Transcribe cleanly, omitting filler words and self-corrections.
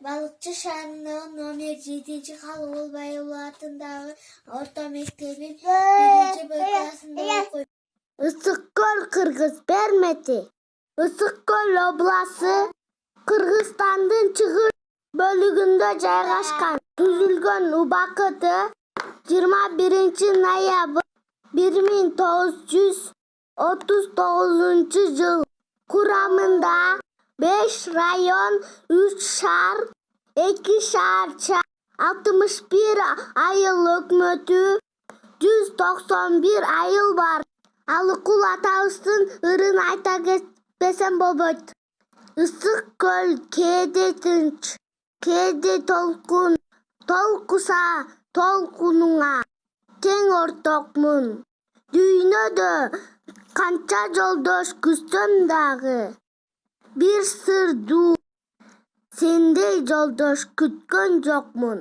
Балыкчы шаарынын номер 7 Халыбай уулу атындагы орто мектебин 1-Б классында окуйм. Ысык-Көл кыргыз бермети. Ысык-Көл областы Кыргызстандын чыгыш бөлүгүндө жайгашкан. Түзүлгөн убакыты 21 ноябрь 1939 жыл. Курамында 5 район, 3 шаар, 2 шаарча, 61 айыл өкмөтү, 191 айыл бар. Алыкул атабыздын ырын айта кетпесем болбойт. Ысык-Көл кээде тынч, кээде толкун, толкуса толкунуңа тең ортокмун. Дүйнөдө канча жолдош күзсөм дагы, бир сырдуу сендей жолдош күткөн жокмун.